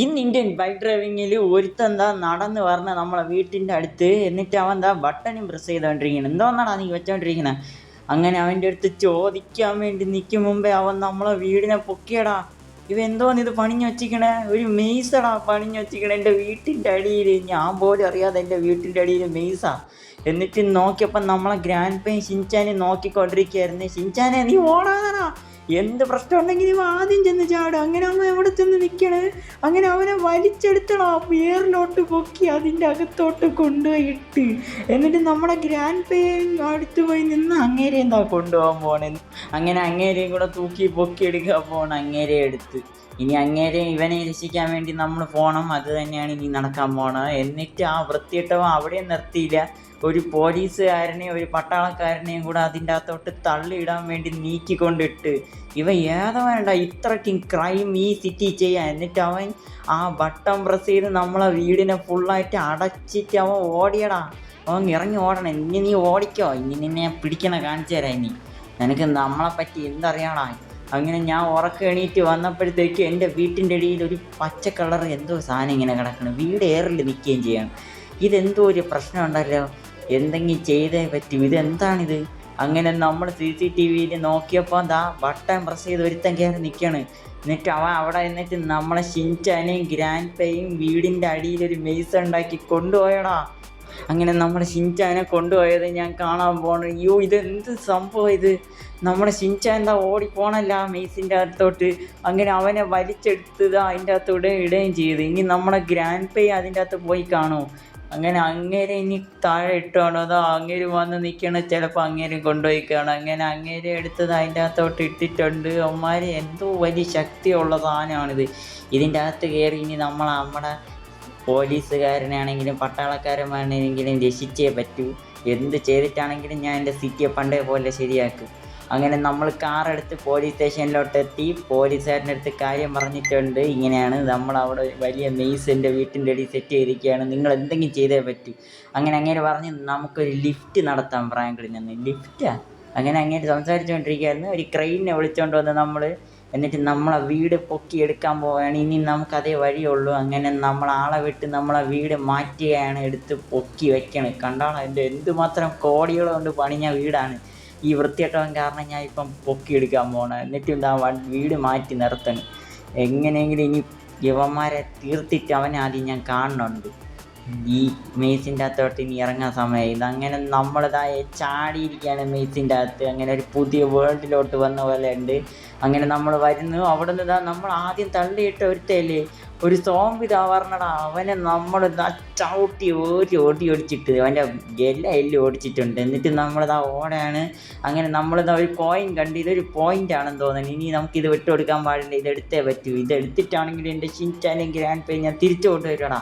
ഇന്ന് Indian bike ഡ്രൈവിങ്ങിൽ ഒരുത്തെന്താ നടന്ന് പറഞ്ഞ നമ്മളെ വീട്ടിൻ്റെ അടുത്ത്. എന്നിട്ട് അവൻ എന്താ ബട്ടണും പ്രസ് ചെയ്തോണ്ടിരിക്കണം. എന്തോന്നാടാ നീ വെച്ചോണ്ടിരിക്കുന്നത്? അങ്ങനെ അവൻ്റെ അടുത്ത് ചോദിക്കാൻ വേണ്ടി നിൽക്കും മുമ്പേ അവൻ നമ്മളെ വീടിനെ പൊക്കിയടാ. എന്തോന്ന് ഇത് പണിഞ്ഞു വെച്ചിക്കണേ? ഒരു മെയ്സടാ പണിഞ്ഞു വെച്ചിക്കണേ എൻ്റെ വീട്ടിൻ്റെ അടിയിൽ. ഞാൻ പോലും അറിയാതെ എൻ്റെ വീട്ടിൻ്റെ അടിയിൽ മെയ്സാ. എന്നിട്ട് നോക്കിയപ്പം നമ്മളെ ഗ്രാൻഡ് പേ ഷിൻചാനെ നോക്കിക്കൊണ്ടിരിക്കുകയായിരുന്നു. ഷിൻചാനെ നീ ഓടാതാടാ, എന്ത് പ്രശ്നം ഉണ്ടെങ്കിൽ ഇവ ആദ്യം ചെന്ന് ചാടും. അങ്ങനെ അവൻ എവിടെ ചെന്ന് നിൽക്കണ്? അങ്ങനെ അവനെ വലിച്ചെടുത്തടാ, പേരിലോട്ട് പൊക്കി അതിൻ്റെ അകത്തോട്ട് കൊണ്ടുപോയി. എന്നിട്ട് നമ്മുടെ ഗ്രാൻഡ് പേ അടുത്ത് പോയി നിന്ന് അങ്ങേരെ എന്താ കൊണ്ടുപോകാൻ പോണേ. അങ്ങനെ അങ്ങേരെയും കൂടെ തൂക്കി പൊക്കി എടുക്കാൻ പോകണം. അങ്ങേരെ എടുത്ത് ഇനി അങ്ങേരെ ഇവനെ രക്ഷിക്കാൻ വേണ്ടി നമ്മൾ പോകണം. അത് തന്നെയാണ് ഇനി നടക്കാൻ പോണത്. എന്നിട്ട് ആ വൃത്തിയിട്ടവൻ അവിടെയും നിർത്തിയില്ല. ഒരു പോലീസുകാരനെയും ഒരു പട്ടാളക്കാരനെയും കൂടെ അതിൻ്റെ അകത്തോട്ട് തള്ളിയിടാൻ വേണ്ടി നീക്കിക്കൊണ്ടിട്ട്. ഇവ ഏതാ വേണ്ട ഇത്രയ്ക്കും ക്രൈം ഈ സിറ്റി ചെയ്യാൻ. എന്നിട്ട് അവൻ ആ ബട്ടൺ പ്രസ് ചെയ്ത് നമ്മളെ വീടിനെ ഫുള്ളായിട്ട് അടച്ചിട്ട് അവൻ ഓടിയടാ. അവൻ ഇറങ്ങി ഓടണം. ഇനി നീ ഓടിക്കോ, ഇനി നിന്നെ പിടിക്കണ കാണിച്ചു തരാം. ഇനി നിനക്ക് നമ്മളെപ്പറ്റി എന്തറിയാടാ. അങ്ങനെ ഞാൻ ഉറക്കം എണീറ്റ് വന്നപ്പോഴത്തേക്ക് എൻ്റെ വീട്ടിൻ്റെ ഇടയിൽ ഒരു പച്ച കളർ എന്തോ സാധനം ഇങ്ങനെ കിടക്കണം. വീട് ഏറിൽ നിൽക്കുകയും ചെയ്യണം. ഇതെന്തോ ഒരു പ്രശ്നം ഉണ്ടല്ലോ, എന്തെങ്കിലും ചെയ്തേ പറ്റും. ഇതെന്താണിത്? അങ്ങനെ നമ്മൾ CCTVയിൽ നോക്കിയപ്പോൾ എന്താ ബട്ടൺ പ്രസ് ചെയ്ത് ഒരുത്തൻ കയറി നിൽക്കുകയാണ്. എന്നിട്ട് അവൻ അവിടെ എന്നിട്ട് നമ്മളെ ഷിൻചാനെയും ഗ്രാൻഡ് പേയും വീടിൻ്റെ അടിയിലൊരു മെയ്സ് ഉണ്ടാക്കി കൊണ്ടുപോയടാ. അങ്ങനെ നമ്മുടെ ഷിൻചാനെ കൊണ്ടുപോയത് ഞാൻ കാണാൻ പോകണം. അയ്യോ ഇതെന്ത് സംഭവം ഇത്? നമ്മുടെ ഷിൻചാൻ എന്താ ഓടിപ്പോണല്ല മെയ്സിൻ്റെ അകത്തോട്ട്. അങ്ങനെ അവനെ വലിച്ചെടുത്തത് അതിൻ്റെ അകത്തൂടെ ഇടുകയും ചെയ്ത്. ഇനി നമ്മുടെ ഗ്രാൻഡ് പേ അതിൻ്റെ അകത്ത് പോയി കാണുമോ? അങ്ങനെ അങ്ങേരെ ഇനി താഴെ ഇട്ടാണോ അതോ അങ്ങേര് വന്ന് നിൽക്കണ? ചിലപ്പോൾ അങ്ങേരും കൊണ്ടുപോയി കാണും. അങ്ങനെ അങ്ങേരെ എടുത്തത് അതിൻ്റെ അകത്തോട്ട് ഇട്ടിട്ടുണ്ട്. അവന്മാർ എന്തോ വലിയ ശക്തിയുള്ള സാധനമാണിത്. ഇതിൻ്റെ അകത്ത് കയറി ഇനി നമ്മുടെ പോലീസുകാരനാണെങ്കിലും പട്ടാളക്കാരനാണെങ്കിലും രക്ഷിച്ചേ പറ്റൂ. എന്ത് ചെയ്തിട്ടാണെങ്കിലും ഞാൻ എൻ്റെ സിറ്റിയെ പണ്ടേ പോലെ ശരിയാക്കും. അങ്ങനെ നമ്മൾ കാറെടുത്ത് പോലീസ് സ്റ്റേഷനിലോട്ടെത്തി. പോലീസുകാരൻ്റെ അടുത്ത് കാര്യം പറഞ്ഞിട്ടുണ്ട്. ഇങ്ങനെയാണ് നമ്മളവിടെ വലിയ മെയ്സ് എൻ്റെ വീട്ടിൻ്റെ അടി സെറ്റ് ചെയ്തിരിക്കുകയാണ്, നിങ്ങൾ എന്തെങ്കിലും ചെയ്തേ പറ്റൂ. അങ്ങനെ അങ്ങേര് പറഞ്ഞ് നമുക്കൊരു ലിഫ്റ്റ് നടത്താം ഫ്രാങ്ക്ലിൻ എന്ന്. ലിഫ്റ്റാ? അങ്ങനെ അങ്ങേര് സംസാരിച്ചുകൊണ്ടിരിക്കുകയായിരുന്നു. ഒരു ക്രെയിനിനെ വിളിച്ചുകൊണ്ട് വന്ന് നമ്മൾ എന്നിട്ട് നമ്മളെ വീട് പൊക്കി എടുക്കാൻ പോവുകയാണ്. ഇനി നമുക്കതേ വഴിയുള്ളൂ. അങ്ങനെ നമ്മളാളെ വിട്ട് നമ്മളെ വീട് മാറ്റുകയാണ്, എടുത്ത് പൊക്കി വെക്കണം. കണ്ടാണ് എൻ്റെ എന്തുമാത്രം കോടികൾ കൊണ്ട് പണിഞ്ഞ വീടാണ്. ഈ വൃത്തികെട്ടവൻ കാരണം ഞാൻ ഇപ്പം പൊക്കിയെടുക്കാൻ പോകണം. എന്നിട്ട് എന്താ വീട് മാറ്റി നിർത്തണം. എങ്ങനെയെങ്കിലും ഇനി യവന്മാരെ തീർത്തിട്ട് അവനെ ആദ്യം ഞാൻ കാണുന്നുണ്ട്. ഈ മെയ്സിൻ്റെ അകത്തോട്ട് ഇനി ഇറങ്ങാൻ സമയം ഇതങ്ങനെ നമ്മളിതായ ചാടിയിരിക്കുകയാണ് മെയ്സിൻ്റെ അകത്ത്. അങ്ങനെ ഒരു പുതിയ വേൾഡിലോട്ട് വന്ന പോലെ ഉണ്ട്. അങ്ങനെ നമ്മൾ വരുന്നു. അവിടെ നിന്ന് ഇതാ നമ്മൾ ആദ്യം തള്ളിയിട്ട ഒരുത്തല്ലേ, ഒരു സോംബി പറഞ്ഞടാ. അവനെ നമ്മളിതാ ചവിട്ടി ഓടി ഓടിച്ചിട്ട് അവൻ്റെ എല്ലാം ഓടിച്ചിട്ടുണ്ട്. എന്നിട്ട് നമ്മളിതാ ഓടാണ്. അങ്ങനെ നമ്മളിതാ ഒരു കോയിൻ കണ്ട്, ഇതൊരു പോയിൻ്റ് ആണെന്ന് തോന്നുന്നു. ഇനി നമുക്കിത് വിട്ടുകൊടുക്കാൻ പാടില്ല, ഇതെടുത്തേ പറ്റൂ. ഇതെടുത്തിട്ടാണെങ്കിൽ എൻ്റെ ഷിൻചാനെയും ഗ്രാൻഡ് പേ ഞാൻ തിരിച്ചു കൊണ്ടുവരണടാ.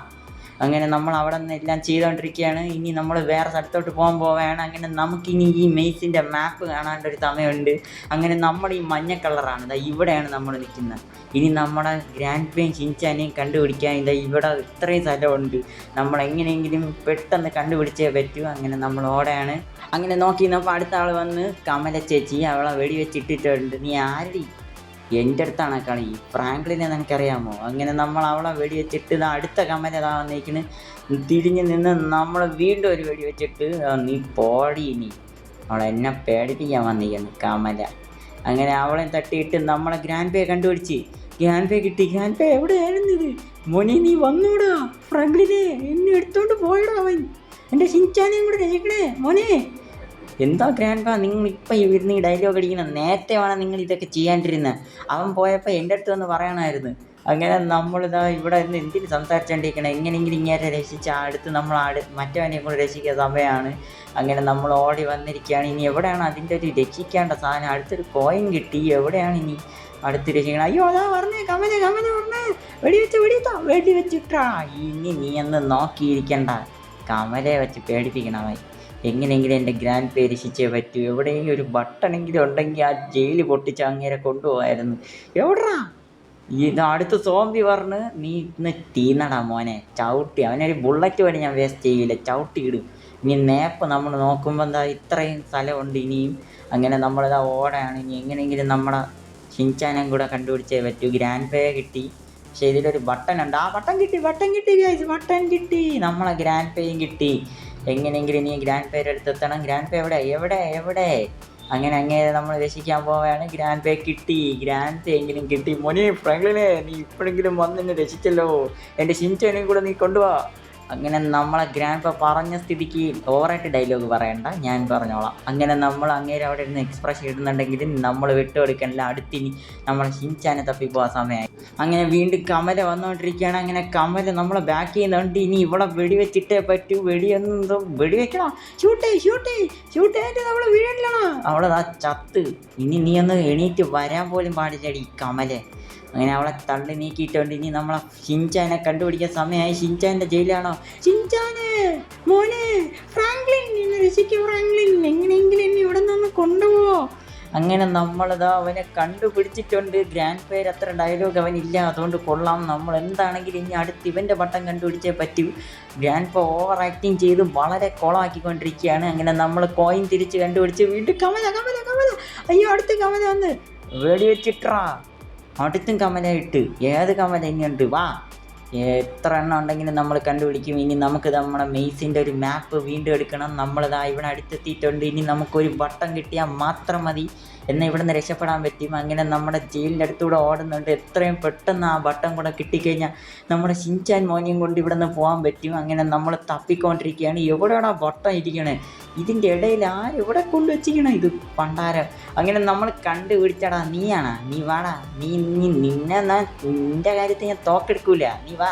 അങ്ങനെ നമ്മൾ അവിടെ നിന്ന് എല്ലാം ചെയ്തുകൊണ്ടിരിക്കുകയാണ്. ഇനി നമ്മൾ വേറെ സ്ഥലത്തോട്ട് പോവുകയാണ്. അങ്ങനെ നമുക്കിനി ഈ മെയ്സിൻ്റെ മാപ്പ് കാണാണ്ടൊരു സമയമുണ്ട്. അങ്ങനെ നമ്മൾ ഈ മഞ്ഞ കളറാണ്, ഇതാ ഇവിടെയാണ് നമ്മൾ നിൽക്കുന്നത്. ഇനി നമ്മുടെ ഗ്രാൻഡ് പേയും ഷിൻചാനെയും കണ്ടുപിടിക്കാൻ ഇതാ ഇവിടെ ഇത്രയും സ്ഥലമുണ്ട്. നമ്മൾ എങ്ങനെയെങ്കിലും പെട്ടെന്ന് കണ്ടുപിടിച്ചേ പറ്റൂ. അങ്ങനെ നമ്മൾ ഓടെയാണ്. അങ്ങനെ നോക്കി നമ്മൾ അടുത്ത ആൾ വന്ന് കമല ചേച്ചി, അവളെ വെടിവെച്ചിട്ടിട്ടുണ്ട്. നീ ആരടി? എൻ്റെ അടുത്താണ് കളി, ഫ്രാങ്ക്ലിനെ നിനക്കറിയാമോ? അങ്ങനെ നമ്മൾ അവളെ വെടിവെച്ചിട്ട് അടുത്ത കമല വന്നേക്കിന് തിരിഞ്ഞ് നിന്ന് നമ്മൾ വീണ്ടും ഒരു വെടിവെച്ചിട്ട് നീ പോടി. നീ അവളെന്നെ പേടിപ്പിക്കാൻ വന്നിരിക്കുന്നു കമല. അങ്ങനെ അവളെ തട്ടിയിട്ട് നമ്മളെ ഗ്രാൻഡ് പേ കണ്ടുപിടിച്ച്. ഗ്രാൻഡ് പേ കിട്ടി. ഗ്രാൻഡ് പേ എവിടെയായിരുന്നു ഇത്? മോനെ നീ വന്നൂടാ, ഫ്രാങ്ക്ലിനെ എന്നെ എടുത്തോണ്ട് പോയടാ അവൻ. എൻ്റെ ഷിൻചാനെയും കൂടെ രക്ഷിക്കണേ മോനെ. എന്താ ഗ്രാൻഡ് പാ നിങ്ങൾ ഇപ്പം ഇരുന്ന് ഈ ഡയലോഗ് അടിക്കണം? നേരത്തെ വേണം നിങ്ങൾ ഇതൊക്കെ ചെയ്യാണ്ടിരുന്നത്. അവൻ പോയപ്പോൾ എൻ്റെ അടുത്ത് വന്ന് പറയണമായിരുന്നു. അങ്ങനെ നമ്മളിതാ ഇവിടെ നിന്ന് എന്തിന് സംസാരിച്ചുകൊണ്ടിരിക്കണം? എങ്ങനെയെങ്കിലും ഇങ്ങനെ രക്ഷിച്ച് അടുത്ത് നമ്മൾ മറ്റവനെയും കൂടെ രക്ഷിക്കുന്ന സമയമാണ്. അങ്ങനെ നമ്മൾ ഓടി വന്നിരിക്കുകയാണ്. ഇനി എവിടെയാണ് അതിൻ്റെ ഒരു രക്ഷിക്കേണ്ട സാധനം? അടുത്തൊരു കോയിൻ കിട്ടി. എവിടെയാണ് ഇനി അടുത്ത് രക്ഷിക്കണം? അയ്യോ അതാ പറഞ്ഞേ കമല പറഞ്ഞേ, വെടിവെച്ചിട്ടാ. ഇനി നീ ഒന്ന് നോക്കിയിരിക്കണ്ട, കമലയെ വെച്ച് പേടിപ്പിക്കണമായി. എങ്ങനെയെങ്കിലും എൻ്റെ ഗ്രാൻഡ് പേ രക്ഷിച്ചേ പറ്റൂ. എവിടെയെങ്കിലും ഒരു ബട്ടണെങ്കിലും ഉണ്ടെങ്കിൽ ആ ജയില് പൊട്ടിച്ച് അങ്ങേരെ കൊണ്ടുപോകായിരുന്നു. എവിടാ ഇത്? അടുത്ത് സോംബി പറഞ്ഞ് നീ ഇന്ന് തീന്നടാ മോനെ, ചവിട്ടി. അവനൊരു ബുള്ളറ്റ് വരെ ഞാൻ വേസ്റ്റ് ചെയ്യില്ല, ചവിട്ടി ഇടും. ഇനി നേപ്പ് നമ്മൾ നോക്കുമ്പോൾ എന്താ ഇത്രയും സ്ഥലമുണ്ട് ഇനിയും. അങ്ങനെ നമ്മളിതാ ഓടാണ്. ഇനി എങ്ങനെയെങ്കിലും നമ്മളെ ഷിൻചാനും കൂടെ കണ്ടുപിടിച്ചേ പറ്റൂ. ഗ്രാൻഡ് പേ കിട്ടി. പക്ഷേ ഇതിലൊരു ബട്ടൺ ഉണ്ട്. ആ ബട്ടൺ കിട്ടി ഗൈസ്, ബട്ടൺ കിട്ടി. നമ്മളെ ഗ്രാൻഡ് പേയും കിട്ടി. എങ്ങനെയെങ്കിലും ഇനി ഗ്രാൻഡ് പേയുടെ അടുത്തെത്തണം. ഗ്രാൻഡ് പേ എവിടെ എവിടെ എവിടെ? അങ്ങനെ അങ്ങേരെ നമ്മൾ രക്ഷിക്കാൻ പോവുകയാണ്. ഗ്രാൻഡ് പേ കിട്ടി, ഗ്രാൻഡ് പേ എങ്കിലും കിട്ടി. മോനെ ഫ്രാങ്ക്ലിനെ, നീ ഇപ്പോഴെങ്കിലും വന്ന് എന്നെ രക്ഷിച്ചല്ലോ. എൻ്റെ ഷിൻചാനെയും കൂടെ നീ കൊണ്ടുപോവാ. അങ്ങനെ നമ്മളെ ഗ്രാൻഡ് പേ പറഞ്ഞ സ്ഥിതിക്ക് ഓവറായിട്ട് ഡയലോഗ് പറയണ്ട, ഞാൻ പറഞ്ഞോളാം. അങ്ങനെ നമ്മൾ അങ്ങേരെ അവിടെ ഇരുന്ന് എക്സ്പ്രഷൻ ഇടുന്നുണ്ടെങ്കിലും നമ്മൾ വിട്ടുകൊടുക്കണില്ല. അടുത്തിനി നമ്മളെ ഷിൻചാനെ തപ്പിപ്പോവാൻ സമയമായി. അങ്ങനെ വീണ്ടും കമല വന്നുകൊണ്ടിരിക്കുകയാണ്. അങ്ങനെ കമല നമ്മളെ ബാക്ക് ചെയ്യുന്നുണ്ട്. ഇനി ഇവിടെ വെടിവെച്ചിട്ടേ പറ്റൂ. വെടിവെക്കണം, ഷൂട്ട് നമ്മൾ വീഴണം. അവളതാ ചത്ത്. ഇനി നീ ഒന്ന് എണീറ്റ് വരാൻ പോലും പാടില്ലടി കമലെ. അങ്ങനെ അവളെ തള്ളി നീക്കിയിട്ടുണ്ട്. ഇനി നമ്മളെ ഷിൻചാനെ കണ്ടുപിടിക്കാൻ സമയമായി. ഷിൻചാൻ്റെ ജയിലാണോ? ഷിൻചാനെ മോനെ, ഫ്രാങ്ക്ലിൻ എന്നെ രക്ഷിക്കും. ഫ്രാങ്ക്ലിൻ, എങ്ങനെയെങ്കിലും എന്നെ ഇവിടെ നിന്ന് കൊണ്ടുപോവോ? അങ്ങനെ നമ്മളിതാ അവനെ കണ്ടുപിടിച്ചിട്ടുണ്ട്. ഗ്രാൻഡ് പേര് അത്ര ഡയലോഗ് അവനില്ല, അതുകൊണ്ട് കൊള്ളാം. നമ്മൾ എന്താണെങ്കിലും ഇനി അടുത്ത് ഇവൻ്റെ ബട്ടൺ കണ്ടുപിടിച്ചേ പറ്റൂ. ഗ്രാൻഡ് പേ ഓവർ ആക്ടിങ് ചെയ്ത് വളരെ കൊളമാക്കിക്കൊണ്ടിരിക്കുകയാണ്. അങ്ങനെ നമ്മൾ കോയിൻ തിരിച്ച് കണ്ടുപിടിച്ച് വീണ്ടും കമല. അയ്യോ, അടുത്ത് കമല വന്ന് വെടിവെച്ചിട്ടാ. അടുത്തും കമല ഇട്ട്. ഏത് കമല ഇനിയുണ്ട്? വാ, എത്ര എണ്ണം ഉണ്ടെങ്കിലും നമ്മൾ കണ്ടുപിടിക്കും. ഇനി നമുക്ക് നമ്മുടെ മെയ്സിൻ്റെ ഒരു മാപ്പ് വീണ്ടും എടുക്കണം. നമ്മളിതാ ഇവിടെ അടുത്തെത്തിയിട്ടുണ്ട്. ഇനി നമുക്കൊരു ബട്ടൺ കിട്ടിയാൽ മാത്രം മതി, എന്നാൽ ഇവിടെ നിന്ന് രക്ഷപ്പെടാൻ പറ്റും. അങ്ങനെ നമ്മുടെ ജയിലിൻ്റെ അടുത്തൂടെ ഓടുന്നുണ്ട്. എത്രയും പെട്ടെന്ന് ആ ബട്ടൺ കൂടെ കിട്ടിക്കഴിഞ്ഞാൽ നമ്മുടെ ഷിൻചാൻ മോനെയും കൊണ്ട് ഇവിടെ നിന്ന് പോകാൻ പറ്റും. അങ്ങനെ നമ്മൾ തപ്പിക്കൊണ്ടിരിക്കുകയാണ്. എവിടെയാണ് ബട്ടൺ ഇരിക്കണേ? ഇതിൻ്റെ ഇടയിൽ ആരെവിടെ കൊണ്ടുവച്ചിരിക്കണം ഇത് പണ്ടാരം? അങ്ങനെ നമ്മൾ കണ്ടുപിടിച്ചടാ. നീയാണാ? നീ വാടാ. നിന്റെ കാര്യത്തിൽ ഞാൻ തോക്കെടുക്കൂല. നീ വാ.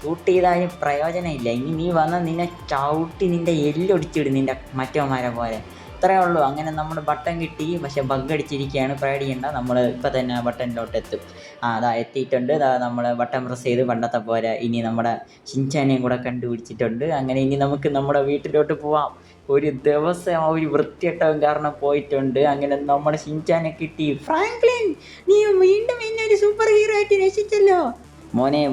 ഷൂട്ട് ചെയ്താലും പ്രയോജനമില്ല. ഇനി നീ വന്നാൽ നിന്നെ ചവിട്ടി നിൻ്റെ എല്ലൊടിച്ചിടും, നിൻ്റെ മറ്റവന്മാരെ പോലെ. ഇത്രയേ ഉള്ളൂ. അങ്ങനെ നമ്മൾ ബട്ടൺ കിട്ടി. പക്ഷെ ബഗ് അടിച്ചിരിക്കുകയാണ്. പേടിയണ്ട, നമ്മൾ ഇപ്പം തന്നെ ആ ബട്ടണിലോട്ട് എത്തും. അതാ എത്തിയിട്ടുണ്ട്. നമ്മൾ ബട്ടൺ പ്രസ് ചെയ്ത് പണ്ടത്തെ പോലെ ഇനി നമ്മുടെ ഷിൻചാനെയും കൂടെ കണ്ടുപിടിച്ചിട്ടുണ്ട്. അങ്ങനെ ഇനി നമുക്ക് നമ്മുടെ വീട്ടിലോട്ട് പോവാം. ഒരു ദിവസം ആ ഒരു വൃത്തികെട്ടവൻ കാരണം പോയിട്ടുണ്ട്. അങ്ങനെ നമ്മുടെ ഷിൻചാനെ കിട്ടി. ഫ്രാങ്ക്ലിൻ, നീ വീണ്ടും എന്നെ ഒരു സൂപ്പർ ഹീറോ ആയിട്ട് രക്ഷിച്ചല്ലോ.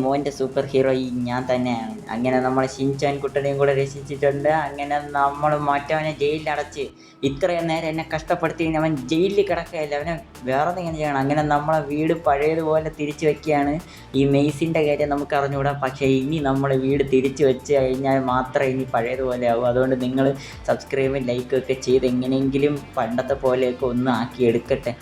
മോൻ്റെ സൂപ്പർ ഹീറോ ഞാൻ തന്നെയാണ്. അങ്ങനെ നമ്മൾ ഷിൻചാൻ കുട്ടനെയും കൂടെ രക്ഷിച്ചിട്ടുണ്ട്. അങ്ങനെ നമ്മൾ മറ്റവനെ ജയിലിലടച്ച് ഇത്രയും നേരം എന്നെ കഷ്ടപ്പെടുത്തി അവൻ ജയിലിൽ കിടക്കുകയല്ല, അവനെ വേറെ എന്തെങ്കിലും ചെയ്യണം. അങ്ങനെ നമ്മളെ വീട് പഴയതുപോലെ തിരിച്ചു വയ്ക്കുകയാണ്. ഈ മെയ്സിൻ്റെ കാര്യം നമുക്ക് അറിഞ്ഞുകൂടാ, പക്ഷേ ഇനി നമ്മൾ വീട് തിരിച്ചു വെച്ച് കഴിഞ്ഞാൽ മാത്രമേ ഇനി പഴയതുപോലെ ആവും. അതുകൊണ്ട് നിങ്ങൾ സബ്സ്ക്രൈബും ലൈക്കും ഒക്കെ ചെയ്ത് എങ്ങനെയെങ്കിലും പണ്ടത്തെ പോലെയൊക്കെ ഒന്ന് ആക്കി എടുക്കട്ടെ.